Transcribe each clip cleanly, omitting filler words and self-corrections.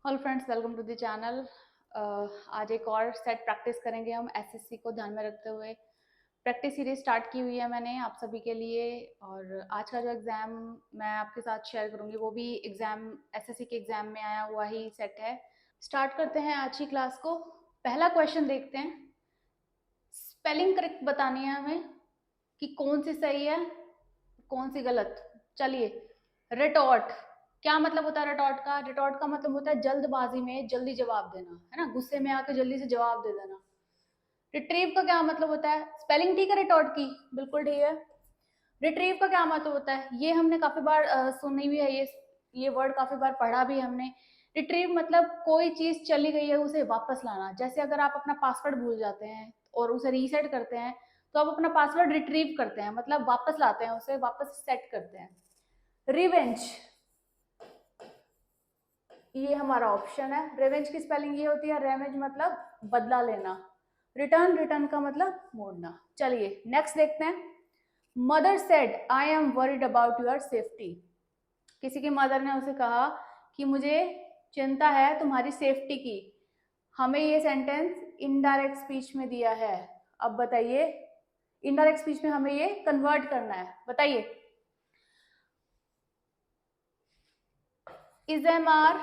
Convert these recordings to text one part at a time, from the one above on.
Hello friends, welcome to the channel. आज एक और सेट प्रैक्टिस करेंगे हम एसएससी को ध्यान में रखते हुए। प्रैक्टिस सीरीज स्टार्ट की हुई है मैंने आप सभी के लिए, और आज का जो एग्ज़ाम मैं आपके साथ शेयर करूंगी वो भी एग्ज़ाम एसएससी के एग्ज़ाम में आया हुआ ही सेट है। स्टार्ट करते हैं आज की क्लास को। पहला क्वेश्चन देखते हैं। स्पेलिंग करेक्ट बतानी है हमें कि कौन सी सही है कौन सी गलत। चलिए, रिटॉर्ट क्या मतलब होता है? रिटॉर्ट का मतलब होता है जल्दबाजी में जल्दी जवाब देना, है ना, गुस्से में आकर जल्दी से जवाब दे देना। रिट्रीव का क्या मतलब होता है? स्पेलिंग ठीक है रिटॉर्ट की, बिल्कुल ठीक है। रिट्रीव का क्या मतलब होता है? ये हमने काफी बार सुनी हुई है, ये वर्ड काफी बार पढ़ा भी हमने। रिट्रीव मतलब कोई चीज चली गई है उसे वापस लाना। जैसे अगर आप अपना पासवर्ड भूल जाते हैं और उसे रीसेट करते हैं तो आप अपना पासवर्ड रिट्रीव करते हैं, मतलब वापस लाते हैं, उसे वापस सेट करते हैं। रिवेंज, ये हमारा ऑप्शन है। रिवेंज की स्पेलिंग ये होती है, रेवेंज मतलब बदला लेना। रिटर्न, रिटर्न का मतलब मोड़ना। चलिए नेक्स्ट देखते हैं। Mother said I am worried about your safety. किसी की मदर ने उसे कहा कि मुझे चिंता है तुम्हारी सेफ्टी की। हमें ये सेंटेंस इनडायरेक्ट स्पीच में दिया है। अब बताइए, इनडायरेक्ट स्पीच में हमें ये कन्वर्ट करना है, बताइए। इज एम आर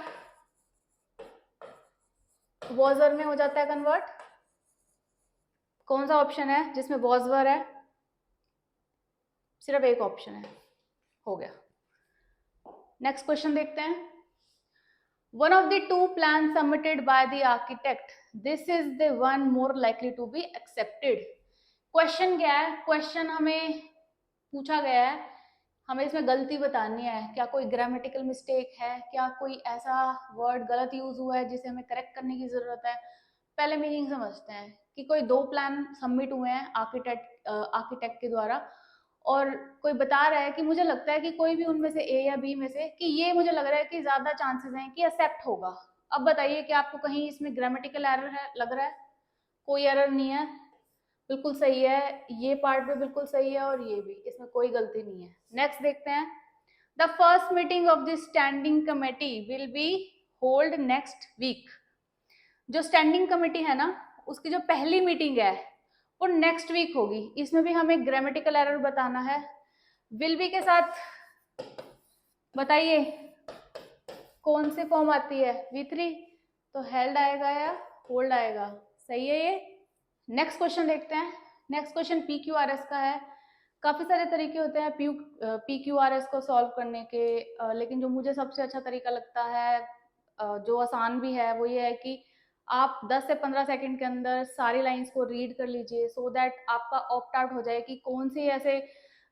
वॉजर में हो जाता है कन्वर्ट। कौन सा ऑप्शन है जिसमें वॉजवर है? सिर्फ एक ऑप्शन है, हो गया। नेक्स्ट क्वेश्चन देखते हैं। One of the two plan submitted by the architect, this is the one more likely to be accepted. Question क्या है? क्वेश्चन हमें पूछा गया है, हमें इसमें गलती बतानी है। क्या कोई ग्रामेटिकल मिस्टेक है? क्या कोई ऐसा वर्ड गलत यूज हुआ है जिसे हमें करेक्ट करने की जरूरत है? पहले मीनिंग समझते हैं कि कोई दो प्लान सबमिट हुए हैं आर्किटेक्ट के द्वारा, और कोई बता रहा है कि मुझे लगता है कि कोई भी उनमें से ए या बी में से, कि ये मुझे लग रहा है कि ज्यादा चांसेस हैं कि एक्सेप्ट होगा। अब बताइए कि आपको कहीं इसमें ग्रामेटिकल एरर है लग रहा है? कोई एरर नहीं है, बिल्कुल सही है। ये पार्ट भी बिल्कुल सही है और ये भी, इसमें कोई गलती नहीं है। नेक्स्ट देखते हैं। The first meeting of the standing committee will be hold next week. जो स्टैंडिंग कमेटी है ना, उसकी जो पहली मीटिंग है वो नेक्स्ट वीक होगी। इसमें भी हमें ग्रामेटिकल एरर बताना है। विल बी के साथ बताइए कौन सी फॉर्म आती है? V3, तो हेल्ड आएगा या होल्ड आएगा? सही है ये। नेक्स्ट क्वेश्चन देखते हैं। नेक्स्ट क्वेश्चन PQRS का है। काफी सारे तरीके होते हैं PQRS को सॉल्व करने के, लेकिन जो मुझे सबसे अच्छा तरीका लगता है, जो आसान भी है, वो ये है कि आप 10 से 15 सेकंड के अंदर सारी लाइंस को रीड कर लीजिए, सो दैट आपका ऑप्ट आउट हो जाए कि कौन सी ऐसे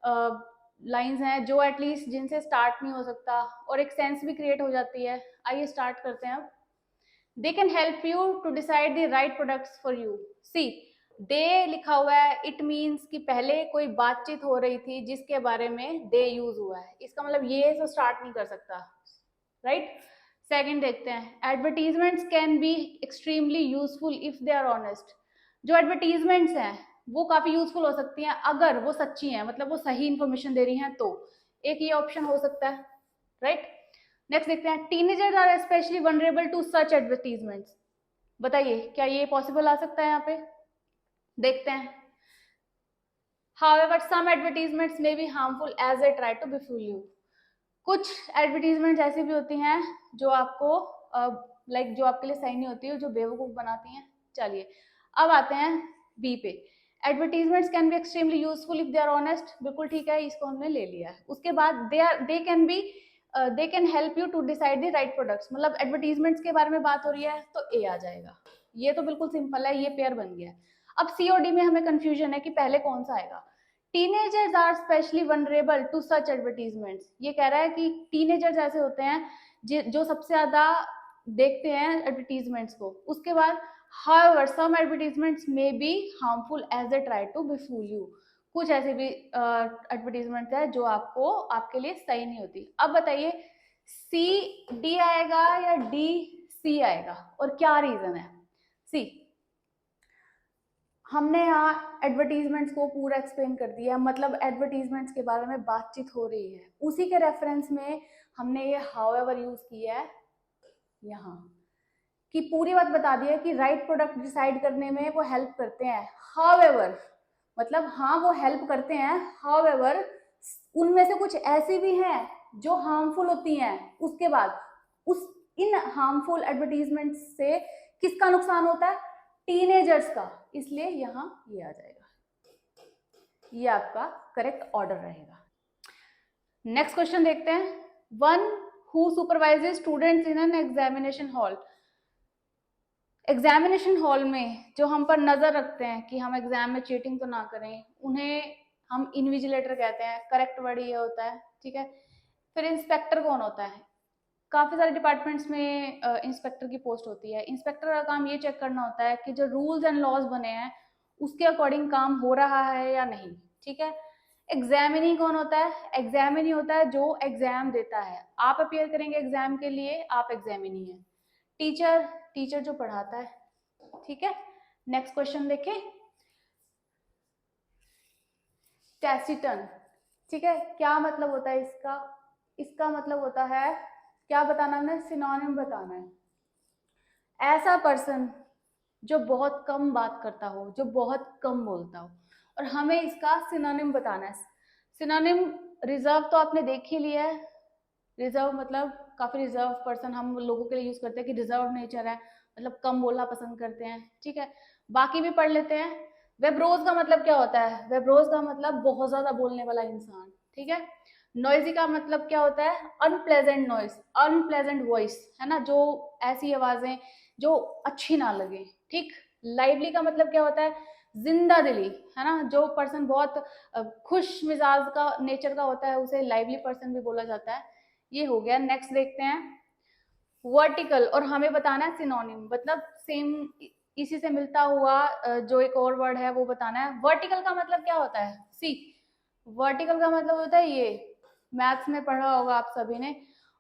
लाइंस हैं जो एटलीस्ट जिनसे स्टार्ट नहीं हो सकता, और एक सेंस भी क्रिएट हो जाती है। आइए स्टार्ट करते हैं अब। They can help you to decide the right products for you. See, they लिखा हुआ है, इट मीन्स कि पहले कोई बातचीत हो रही थी जिसके बारे में दे यूज हुआ है। इसका मतलब ये तो स्टार्ट नहीं कर सकता, राइट। सेकंड देखते हैं। Advertisements can be extremely useful if they are honest. जो एडवर्टीजमेंट्स हैं वो काफी यूजफुल हो सकती हैं अगर वो सच्ची हैं, मतलब वो सही इंफॉर्मेशन दे रही हैं, तो एक ये ऑप्शन हो सकता है, राइट। नेक्स्ट देखते हैं। Teenagers are specially vulnerable to such advertisements. बताइए क्या ये पॉसिबल आ सकता है यहाँ पे? देखते हैं। However, some advertisements may be harmful as they try to befool you. कुछ एडवर्टीजमेंट ऐसी भी होती हैं जो आपको जो आपके लिए सही नहीं होती है, जो बेवकूफ बनाती हैं। चलिए अब आते हैं बी पे। Advertisements can be extremely useful if they are honest. बिल्कुल ठीक है, इसको हमने ले लिया है। उसके बाद they can help you to decide the right products, मतलब एडवर्टीजमेंट्स के बारे में बात हो रही है तो ए आ जाएगा। ये तो बिल्कुल सिंपल है, ये पेयर बन गया। अब सी और डी में हमें कंफ्यूजन है कि पहले कौन सा आएगा। Teenagers are specially vulnerable to such advertisements. ये कह रहा है कि टीनेजर्स ऐसे होते हैं जो सबसे ज्यादा देखते हैं एडवर्टीजमेंट्स को। उसके बाद however some advertisements may be harmful as they try to befool you। कुछ ऐसे भी एडवर्टीजमेंट है जो आपके लिए सही नहीं होती। अब बताइए C D आएगा या D C आएगा, और क्या रीजन है? सी, हमने यहाँ एडवर्टीजमेंट्स को पूरा एक्सप्लेन कर दिया, मतलब एडवर्टीजमेंट्स के बारे में बातचीत हो रही है, उसी के रेफरेंस में हमने ये हाउएवर यूज किया है यहाँ। कि पूरी बात बता दी है कि राइट प्रोडक्ट डिसाइड करने में वो हेल्प करते हैं। हाउएवर मतलब हाँ वो हेल्प करते हैं, हाउएवर उनमें से कुछ ऐसी भी हैं जो हार्मफुल होती हैं। उसके बाद उस इन हार्मफुल एडवर्टीजमेंट से किसका नुकसान होता है? टीनेजर्स का। इसलिए यहाँ ये आ जाएगा, ये आपका करेक्ट ऑर्डर रहेगा। नेक्स्ट क्वेश्चन देखते हैं। One who supervises students in an examination hall. Examination hall में जो हम पर नजर रखते हैं कि हम एग्जाम में चीटिंग तो ना करें, उन्हें हम इन्विजिलेटर कहते हैं। करेक्ट वर्ड ये होता है, ठीक है। फिर इंस्पेक्टर कौन होता है? काफी सारे डिपार्टमेंट्स में इंस्पेक्टर की पोस्ट होती है। इंस्पेक्टर का काम ये चेक करना होता है कि जो रूल्स एंड लॉज बने हैं उसके अकॉर्डिंग काम हो रहा है या नहीं, ठीक है। एग्जामिनी कौन होता है? एग्जामिनी होता है जो एग्जाम देता है। आप अपियर करेंगे एग्जाम के लिए, आप एग्जामिनी है। टीचर, टीचर जो पढ़ाता है, ठीक है। नेक्स्ट क्वेश्चन देखें। टैसिटन, ठीक है, क्या मतलब होता है इसका? इसका मतलब होता है, क्या बताना हमने? सिनोनिम बताना है। ऐसा पर्सन जो बहुत कम बात करता हो, जो बहुत कम बोलता हो, और हमें इसका सिनोनिम बताना है। सिनोनिम रिजर्व तो आपने देख ही लिया है। रिजर्व मतलब काफी रिजर्व पर्सन हम लोगों के लिए यूज करते हैं कि रिजर्व नेचर है, मतलब कम बोलना पसंद करते हैं, ठीक है। बाकी भी पढ़ लेते हैं। वेब्रोज का मतलब क्या होता है? वेब्रोज का मतलब बहुत ज्यादा बोलने वाला इंसान, ठीक है। नॉइजी का मतलब क्या होता है? अनप्लेजेंट नॉइज, अनप्लेजेंट वॉइस, है ना, जो ऐसी आवाजें जो अच्छी ना लगे, ठीक। लाइवली का मतलब क्या होता है? जिंदा दिली, है ना, जो पर्सन बहुत खुश मिजाज का नेचर का होता है उसे लाइवली पर्सन भी बोला जाता है। ये हो गया। नेक्स्ट देखते हैं वर्टिकल, और हमें बताना है सिनोनिम, मतलब सेम इसी से मिलता हुआ जो एक और वर्ड है वो बताना है। वर्टिकल का मतलब क्या होता है? सी, वर्टिकल का मतलब होता है ये, मैथ्स में पढ़ा होगा आप सभी ने।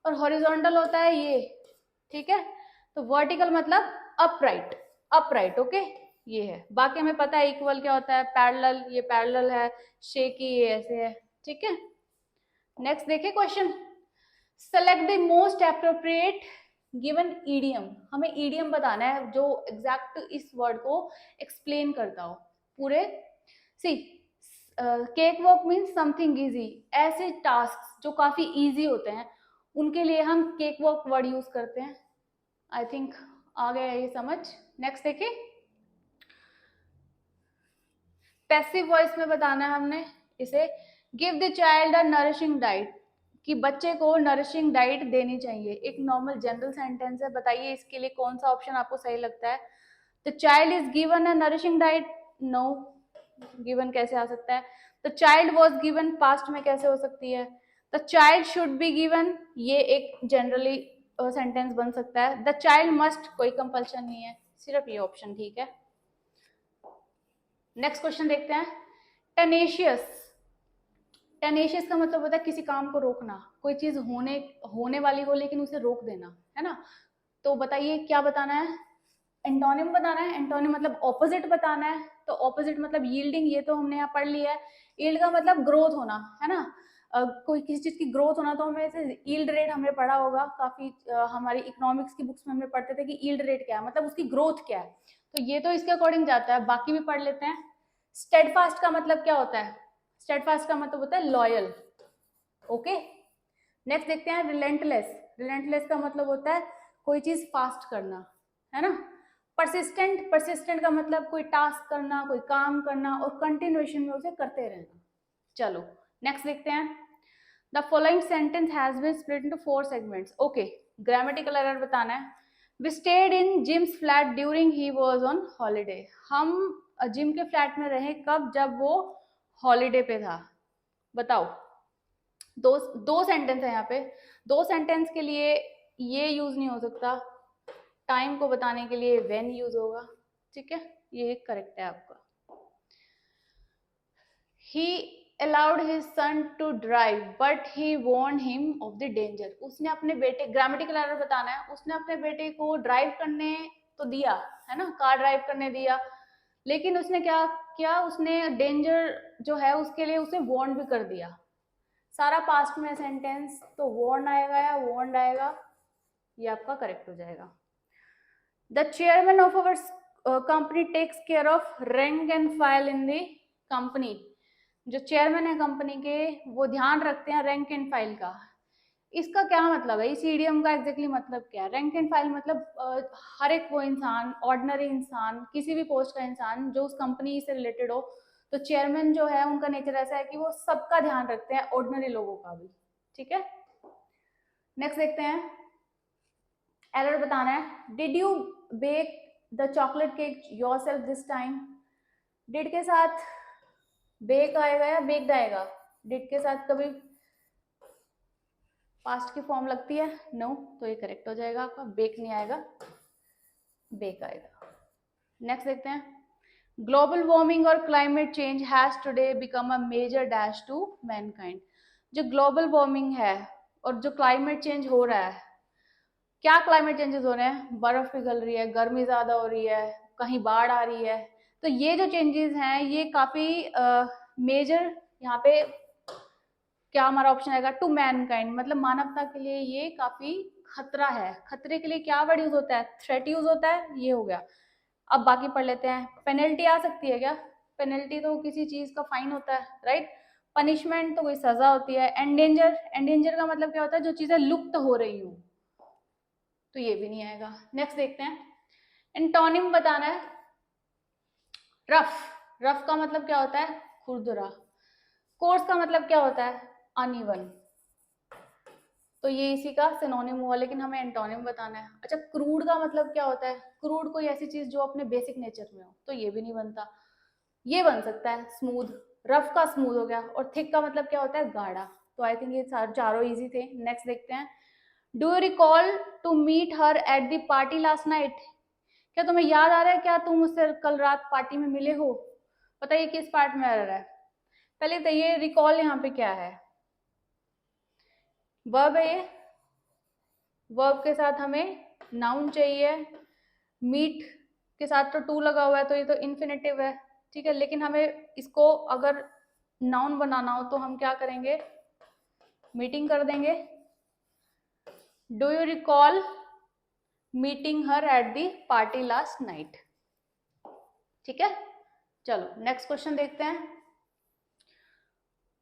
और हॉरिजॉन्टल होता है ये, ठीक है। तो वर्टिकल मतलब अपराइट, अपराइट, ओके, ये है। बाकी हमें पता है इक्वल क्या होता है, पैरेलल, ये पैरेलल है, शेकी ये ऐसे है, ठीक है। नेक्स्ट देखिए question. Select the most appropriate given idiom. हमें ईडियम बताना है जो एग्जैक्ट इस वर्ड को एक्सप्लेन करता हो पूरे। See, cake walk means something easy. ऐसे टास्क जो काफी इजी होते हैं उनके लिए हम केक वॉक वर्ड यूज करते हैं। आई थिंक आ गया ये समझ। नेक्स्ट देखिए, पैसिव वॉइस में बताना है हमने इसे। Give the child a nourishing diet, कि बच्चे को नरिशिंग डाइट देनी चाहिए। एक नॉर्मल जनरल सेंटेंस है, बताइए इसके लिए कौन सा ऑप्शन आपको सही लगता है? The child is given a nourishing diet, no, given कैसे आ सकता है? The child was given, past में कैसे हो सकती है? The child should be given, ये एक जनरली सेंटेंस बन सकता है। द चाइल्ड मस्ट, कोई कंपल्शन नहीं है, सिर्फ ये ऑप्शन ठीक है। नेक्स्ट क्वेश्चन देखते हैं। टेनेशियस, टेनेशियस का मतलब होता है किसी काम को रोकना, कोई चीज होने वाली हो लेकिन उसे रोक देना, है ना। तो बताइए क्या बताना है? एंटोनिम बताना है। एंटोनिम मतलब ऑपोजिट बताना है। तो ऑपोजिट मतलब यील्डिंग, ये तो हमने यहाँ पढ़ लिया है। यील्ड का मतलब ग्रोथ होना, है ना। कोई किसी चीज की ग्रोथ होना, तो हमें यील्ड रेट हमने पढ़ा होगा काफी, हमारी इकोनॉमिक्स की बुक्स में हमने पढ़ते थे कि यील्ड रेट क्या है, मतलब उसकी ग्रोथ क्या है। तो ये तो इसके अकॉर्डिंग जाता है, बाकी भी पढ़ लेते हैं। स्टेडफास्ट का मतलब क्या होता है? स्टेडफास्ट का मतलब होता है लॉयल, ओके। नेक्स्ट देखते हैं रिलेंटलेस। रिलेंटलेस का मतलब होता है कोई चीज फास्ट करना, है ना। परसिस्टेंट, परसिस्टेंट का मतलब कोई टास्क करना, कोई काम करना और कंटिन्यूएशन में उसे करते रहना। चलो नेक्स्ट देखते हैं। The following sentence has been split into 4 segments, okay. Grammatical error बताना है। We stayed in Jim's flat during he was on holiday. हम जिम के फ्लैट में रहे कब? जब वो हॉलीडे पे था। बताओ। दो सेंटेंस है यहाँ पे। दो सेंटेंस के लिए ये यूज नहीं हो सकता, टाइम को बताने के लिए व्हेन यूज होगा, ठीक है। ये करेक्ट है आपका। He allowed his son to drive but he warned him of the danger. उसने अपने बेटे, ग्रामेटिकल एरर बताना है, उसने अपने बेटे को ड्राइव करने तो दिया, है ना, कार ड्राइव करने दिया, लेकिन उसने क्या किया? उसने डेंजर जो है उसके लिए उसे वार्न भी कर दिया। सारा पास्ट में सेंटेंस, तो वार्न आएगा या वार्नड आएगा, ये आपका करेक्ट हो जाएगा। The chairman of our company takes care of rank and file in the company. जो चेयरमैन है कंपनी के, वो ध्यान रखते हैं रैंक एंड फाइल का। इसका क्या मतलब है, इस ईडियम का एग्जैक्टली मतलब क्या है? रैंक एंड फाइल मतलब हर एक वो इंसान, ऑर्डिनरी इंसान, किसी भी पोस्ट का इंसान जो उस कंपनी से रिलेटेड हो, तो चेयरमैन जो है उनका नेचर ऐसा है कि वो सबका ध्यान रखते हैं, ऑर्डिनरी लोगों का भी। ठीक है, नेक्स्ट देखते हैं। एरर बताना है। Did you bake the chocolate cake yourself this time? Did के साथ बेक आएगा या बेक्ड आएगा? डिड के साथ कभी पास्ट की फॉर्म लगती है? नो, तो ये करेक्ट हो जाएगा आपका, बेक नहीं आएगा, बेक आएगा। नेक्स्ट देखते हैं। ग्लोबल वार्मिंग और climate change has today become a major dash to mankind. जो ग्लोबल वार्मिंग है और जो क्लाइमेट चेंज हो रहा है, क्या क्लाइमेट चेंजेस हो रहे हैं? बर्फ पिघल रही है, गर्मी ज्यादा हो रही है, कहीं बाढ़ आ रही है। तो ये जो चेंजेस हैं ये काफी मेजर, यहाँ पे क्या हमारा ऑप्शन आएगा? टू मैनकाइंड, मतलब मानवता के लिए ये काफी खतरा है। खतरे के लिए क्या वर्ड यूज होता है? थ्रेट यूज होता है, ये हो गया। अब बाकी पढ़ लेते हैं। पेनल्टी आ सकती है क्या? पेनल्टी तो किसी चीज का फाइन होता है, राइट? पनिशमेंट तो कोई सजा होती है। एंडेंजर, एंडेंजर का मतलब क्या होता है? जो चीजें लुप्त हो रही हो, तो ये भी नहीं आएगा। नेक्स्ट देखते हैं। एंटोनिम बताना है। रफ, रफ का मतलब क्या होता है? खुरदुरा। कोर्स का मतलब क्या होता है? अनइवन। तो ये इसी का सिनोनिम हुआ, लेकिन हमें एंटोनिम बताना है। अच्छा, क्रूड का मतलब क्या होता है? क्रूड कोई ऐसी चीज जो अपने बेसिक नेचर में हो, तो ये भी नहीं बनता। ये बन सकता है स्मूथ, रफ का स्मूथ हो गया। और थिक का मतलब क्या होता है? गाढ़ा। तो आई थिंक ये चारों इजी थे। नेक्स्ट देखते हैं। Do you recall to meet her at the party last night? क्या तुम्हें याद आ रहा है क्या तुम उससे कल रात पार्टी में मिले हो? बताइए किस पार्ट में आ रहा है? पहले तो ये रिकॉल यहाँ पे क्या है? वर्ब है ये। वर्ब के साथ हमें नाउन चाहिए। मीट के साथ तो टू लगा हुआ है, तो ये तो इन्फिनेटिव है, ठीक है। लेकिन हमें इसको अगर नाउन बनाना हो तो हम क्या करेंगे? मीटिंग कर देंगे। Do you recall meeting her at the party last night? ठीक है, चलो नेक्स्ट क्वेश्चन देखते हैं।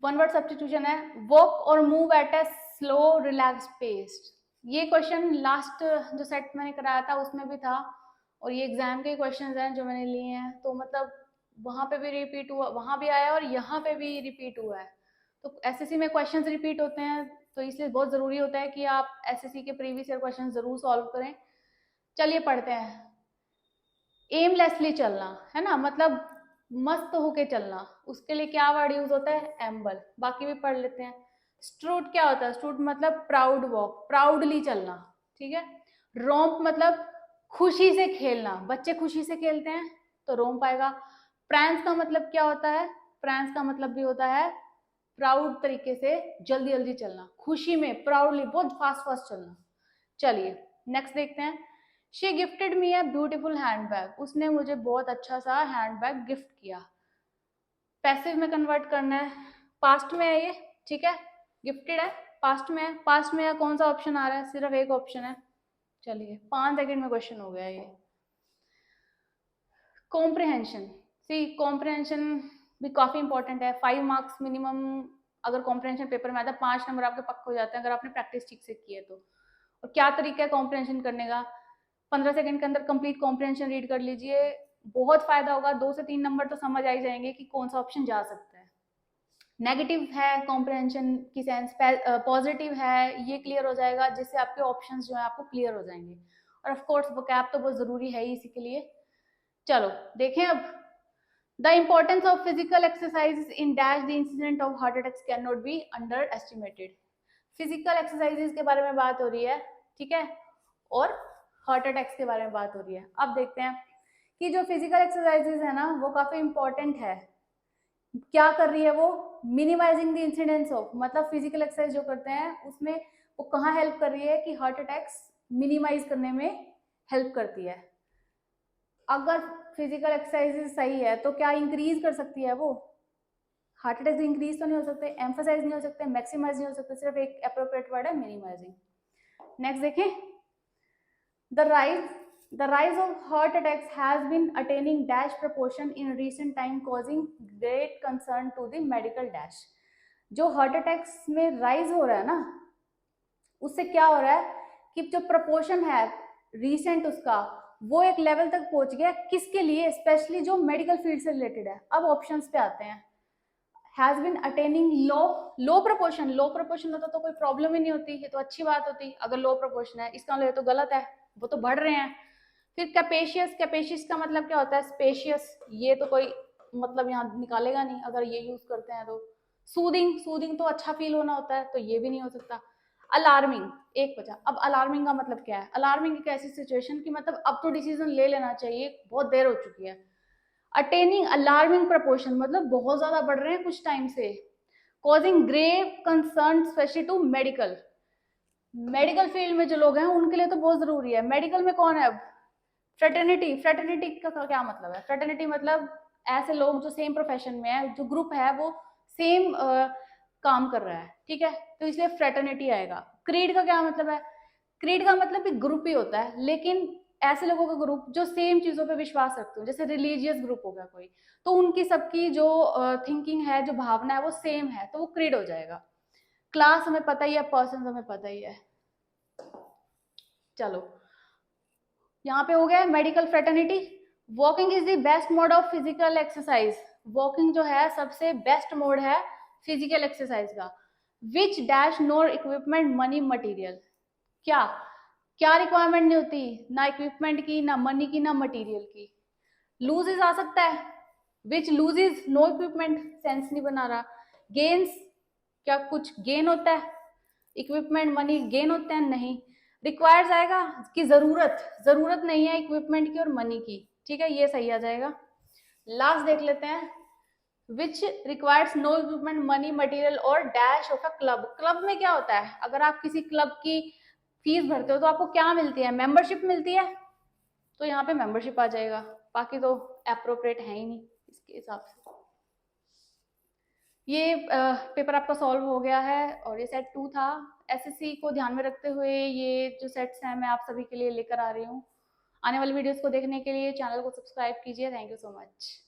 वन वर्ड सब्स्टिट्यूशन है। वॉक और move at a slow relax pace. ये क्वेश्चन लास्ट जो सेट मैंने कराया था उसमें भी था, और ये एग्जाम के क्वेश्चन हैं जो मैंने लिए हैं, तो मतलब वहां पे भी रिपीट हुआ, वहां भी आया और यहाँ पे भी रिपीट हुआ है। तो एसएससी में क्वेश्चन रिपीट होते हैं, तो इसलिए बहुत जरूरी होता है कि आप एसएससी के प्रीवियस ईयर क्वेश्चन जरूर सॉल्व करें। चलिए पढ़ते हैं। एमलेसली चलना है ना, मतलब मस्त होके चलना, उसके लिए क्या वर्ड यूज होता है? एम्बल। बाकी भी पढ़ लेते हैं। स्ट्रूट क्या होता है? स्ट्रूट मतलब प्राउड वॉक, प्राउडली चलना, ठीक है। रोम्प मतलब खुशी से खेलना, बच्चे खुशी से खेलते हैं तो रोम्प आएगा। प्रैंस का मतलब क्या होता है? प्रैंस का मतलब भी होता है प्राउड तरीके से जल्दी जल्दी चलना, खुशी में प्राउडली बहुत फास्ट फास्ट चलना। चलिए नेक्स्ट देखते हैं। She gifted me a beautiful handbag. उसने मुझे बहुत अच्छा सा हैंडबैग गिफ्ट किया। पैसिव में कन्वर्ट करना है, पास्ट में है ये, ठीक है। गिफ्टेड है, पास्ट में है। पास्ट में कौन सा ऑप्शन आ रहा है? सिर्फ एक ऑप्शन है। चलिए 5 सेकंड में क्वेश्चन हो गया ये। कॉम्प्रिहेंशन, सी कॉम्प्रिहेंशन भी काफी इंपॉर्टेंट है। 5 मार्क्स मिनिमम अगर कॉम्प्रिहेंशन पेपर में आता है, 5 नंबर आपके पक्के हो जाते हैं अगर आपने प्रैक्टिस ठीक से की है तो। और क्या तरीका है कॉम्प्रिहेंशन करने का? 15 सेकंड के अंदर कंप्लीट कॉम्प्रिहेंशन रीड कर लीजिए, बहुत फायदा होगा। 2 से 3 नंबर तो समझ आ ही जाएंगे कि कौन सा ऑप्शन जा सकता है। नेगेटिव है कॉम्प्रिहेंशन की सेंस, पॉजिटिव है ये क्लियर हो जाएगा, जिससे आपके ऑप्शंस जो है आपको क्लियर हो जाएंगे। और ऑफ कोर्स वोकैब तो बहुत जरूरी है ही इसी के लिए। चलो देखें अब। The importance of physical exercise in dash the incident of heart attacks can not be under estimated. Physical exercises के बारे में बात हो रही है, ठीक है, और हार्ट अटैक्स के बारे में बात हो रही है। अब देखते हैं कि जो फिजिकल एक्सरसाइजेज है ना वो काफी इंपॉर्टेंट है। क्या कर रही है वो? मिनिमाइजिंग द इंसिडेंस ऑफ, मतलब फिजिकल एक्सरसाइज जो करते हैं उसमें वो कहाँ हेल्प कर रही है कि हार्ट अटैक्स मिनिमाइज करने में हेल्प करती है। अगर फिजिकल एक्सरसाइज सही है तो क्या इंक्रीज कर सकती है वो? हार्ट अटैक इंक्रीज तो नहीं हो सकते, एम्फोसाइज नहीं हो सकते, मैक्सिमाइज नहीं हो सकते, सिर्फ एक अप्रोप्रिएट वर्ड है मिनिमाइजिंग। नेक्स्ट देखें। The rise The rise of heart attacks has been attaining dash proportion in recent time, causing great concern to the medical dash. जो हार्ट अटैक्स में राइज हो रहा है ना, उससे क्या हो रहा है कि जो प्रपोर्शन है रीसेंट उसका, वो एक लेवल तक पहुंच गया. किसके लिए? स्पेशली जो मेडिकल फील्ड से रिलेटेड है. अब ऑप्शंस पे आते हैं. Has been attaining low proportion. Low proportion होता तो कोई प्रॉब्लम ही नहीं होती, ये तो अच्छी बात होती. अगर लो प्रोपोर्शन है इसका मतलब तो गलत है, वो तो बढ़ रहे हैं. फिर कैपेशियस. कैपेशियस का मतलब क्या होता है? स्पेशियस. ये तो कोई मतलब यहाँ निकालेगा नहीं अगर ये यूज करते हैं तो. सूदिंग. सूदिंग तो अच्छा फील होना होता है, तो ये भी नहीं हो सकता. अलार्मिंग. एक बचा. अब अलार्मिंग का मतलब क्या है? अलार्मिंग एक ऐसी सिचुएशन की मतलब अब तो डिसीजन ले लेना चाहिए, बहुत देर हो चुकी है. अटेनिंग अलार्मिंग प्रपोर्शन मतलब बहुत ज्यादा बढ़ रहे हैं कुछ टाइम से. Causing grave concern specially to medical. Medical field में जो लोग हैं उनके लिए तो बहुत जरूरी है. मेडिकल में कौन है? फ्रेटर्निटी. फ्रेटर्निटी का क्या मतलब है? फ्रेटर्निटी मतलब ऐसे लोग जो सेम प्रोफेशन में है, जो ग्रुप है वो सेम काम कर रहा है, ठीक है, तो इसलिए फ्रेटर्निटी आएगा. क्रीड का क्या मतलब है? क्रीड का मतलब भी ग्रुप ही होता है, लेकिन ऐसे लोगों का ग्रुप जो सेम चीजों पे विश्वास रखते हो, जैसे रिलीजियस ग्रुप हो गया कोई, तो उनकी सबकी जो थिंकिंग है, जो भावना है वो सेम है, तो वो क्रीड हो जाएगा. क्लास हमें पता ही है, पर्सन हमें पता ही है. चलो यहाँ पे हो गया medical fraternity. Walking is the best mode of physical exercise. Walking जो है सबसे बेस्ट मोड है फिजिकल एक्सरसाइज का. विच डैश नोर इक्विपमेंट मनी मटीरियल. क्या क्या रिक्वायरमेंट नहीं होती? ना इक्विपमेंट की, ना मनी की, ना मटेरियल की. लूजेज आ सकता है. विच लूजेज नो इक्विपमेंट, सेंस नहीं बना रहा. गेन्स, क्या कुछ गेन होता है? इक्विपमेंट मनी गेन होते हैं? नहीं. रिक्वायर्स आएगा कि जरूरत. जरूरत नहीं है इक्विपमेंट की और मनी की, ठीक है, ये सही आ जाएगा. लास्ट देख लेते हैं. Which requires no equipment money material और dash of a club. Club में क्या होता है? अगर आप किसी क्लब की फीस भरते हो तो आपको क्या मिलती है? मेंबरशिप मिलती है, तो यहाँ पे मेंबरशिप आ जाएगा. बाकी तो अप्रोप्रिएट है ही नहीं इसके हिसाब से. ये पेपर आपका सॉल्व हो गया है और ये सेट 2 था. एसएससी को ध्यान में रखते हुए ये जो सेट्स हैं मैं आप सभी के लिए लेकर आ रही हूँ. आने वाली वीडियोस को देखने के लिए चैनल को सब्सक्राइब कीजिए. Thank you so much.